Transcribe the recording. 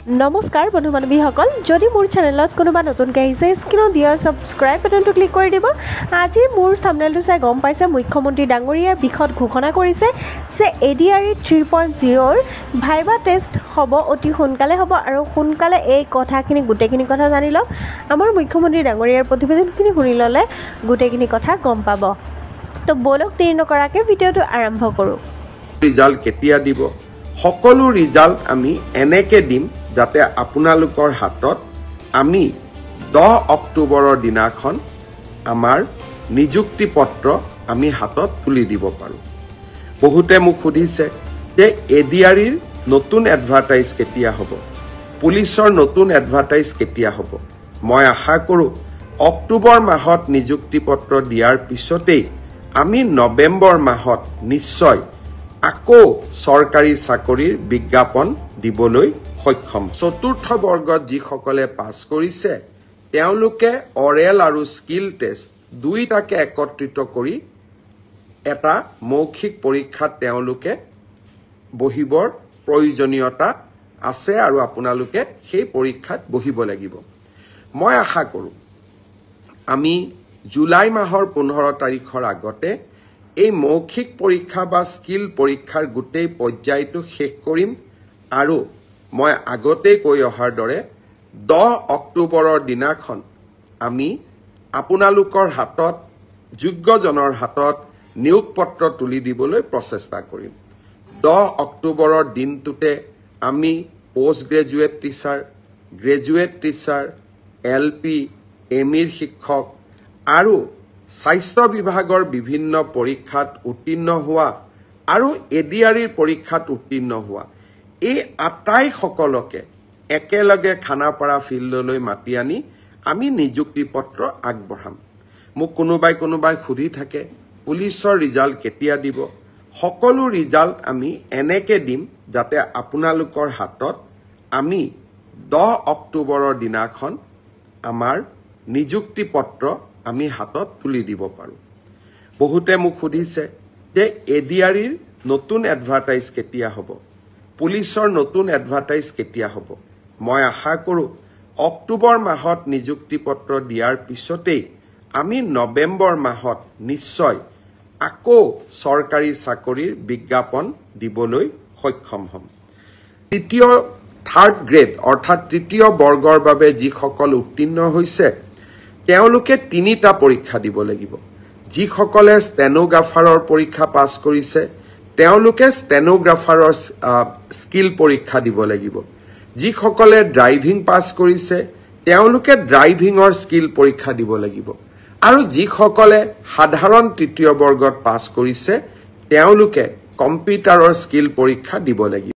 নমস্কাৰ বন্ধু বান্ধৱীসকল যদি মোৰ চেনেলত কোনোবা নতুনকৈ আহিছে স্ক্ৰীনত দিয়া সাবস্ক্ৰাইব বাটনটো ক্লিক কৰি দিব। আজি মোৰ থাম্বনেইলটো চাই গম পাইছে মুখ্যমন্ত্ৰী ডাঙৰীয়াই বিশদ ঘোষণা কৰিছে যে ADRE 3.0 ভাইবা টেষ্ট হ'ব, অতি সোনকালে হ'ব আৰু সোনকালে এই কথাখিনি গোটেইখিনি কথা জানি লওক। আমাৰ মুখ্যমন্ত্ৰী ডাঙৰীয়াৰ প্ৰতিবেদনখিনি শুনি ল'লে গোটেইখিনি কথা গম পাব। তো বলক দেৰি নকৰাকৈ ভিডিঅ'টো আৰম্ভ কৰোঁ। ৰিজাল্ট কেতিয়া দিব? সকলো ৰিজাল্ট আমি এনেকৈ দিম যাতে আপোনালোকৰ হাতত আমি 10 অক্টোবৰৰ দিনাখন আমাৰ নিযুক্তি পত্ৰ আমি হাতত তুলি দিব পাৰোঁ। বহুতে মোক সুধিছে যে ADREৰ নতুন এডভাৰটাইজ কেতিয়া হ'ব, পুলিচৰ নতুন এডভাৰটাইজ কেতিয়া হ'ব। মই আশা কৰোঁ অক্টোবৰ মাহত নিযুক্তি পত্ৰ দিয়াৰ পিছতেই আমি নৱেম্বৰ মাহত নিশ্চয় আকৌ চৰকাৰী চাকৰিৰ বিজ্ঞাপন দিবলৈ সক্ষম। চতুৰ্থ বৰ্গত যিসকলে পাছ কৰিছে তেওঁলোকে অৰেল আৰু স্কিল টেষ্ট দুইটাকে একত্ৰিত কৰি এটা মৌখিক পৰীক্ষাত তেওঁলোকে বহিবৰ প্ৰয়োজনীয়তা আছে আৰু আপোনালোকে সেই পৰীক্ষাত বহিব লাগিব। মই আশা কৰোঁ আমি জুলাই মাহৰ 15 তাৰিখৰ আগতে এই মৌখিক পৰীক্ষা বা স্কিল পৰীক্ষাৰ গোটেই পৰ্যায়টো শেষ কৰিম আৰু মই আগতেই কৈ অহাৰ দৰে 10 অক্টোবৰৰ দিনাখন আমি আপোনালোকৰ হাতত যোগ্যজনৰ হাতত নিয়োগ পত্ৰ তুলি দিবলৈ প্ৰচেষ্টা কৰিম। 10 অক্টোবৰৰ দিনটোতে আমি post graduate teacher, graduate teacher, LP, ME শিক্ষক আৰু স্বাস্থ্য বিভাগৰ বিভিন্ন পৰীক্ষাত উত্তীৰ্ণ হোৱা আৰু ADREৰ পৰীক্ষাত উত্তীৰ্ণ হোৱা এই আটাইসকলকে একেলগে খানাপাৰা ফিল্ডলৈ মাতি আনি আমি নিযুক্তি পত্ৰ আগবঢ়াম। মোক কোনোবাই সুধি থাকে পুলিচৰ ৰিজাল্ট কেতিয়া দিব। সকলো ৰিজাল্ট আমি এনেকৈ দিম যাতে আপোনালোকৰ হাতত আমি 10 অক্টোবৰৰ দিনাখন আমাৰ নিযুক্তি পত্ৰ আমি হাতত তুলি দিব পাৰোঁ। বহুতে মোক সুধিছে যে ADREৰ নতুন এডভাৰটাইজ কেতিয়া হ'ব, পুলিচৰ নতুন এডভাৰটাইজ কেতিয়া হ'ব। মই আশা কৰোঁ অক্টোবৰ মাহত নিযুক্তি পত্ৰ দিয়াৰ পিছতেই আমি নৱেম্বৰ মাহত নিশ্চয় আকৌ চৰকাৰী চাকৰিৰ বিজ্ঞাপন দিবলৈ সক্ষম হ'ম। থাৰ্ড গ্ৰেড অৰ্থাৎ তৃতীয় বৰ্গৰ বাবে যিসকল উত্তীৰ্ণ হৈছে তেওঁলোকে 3টা পৰীক্ষা দিব লাগিব। যিসকলে ষ্টেনোগ্ৰাফাৰৰ পৰীক্ষা পাছ কৰিছে তেওঁলোকে ষ্টেনোগ্ৰাফাৰৰ স্কিল পৰীক্ষা দিব লাগিব। যিসকলে ড্ৰাইভিং পাছ কৰিছে তেওঁলোকে ড্ৰাইভিঙৰ স্কিল পৰীক্ষা দিব লাগিব আৰু যিসকলে সাধাৰণ তৃতীয় বৰ্গত পাছ কৰিছে তেওঁলোকে কম্পিউটাৰৰ স্কিল পৰীক্ষা দিব লাগিব।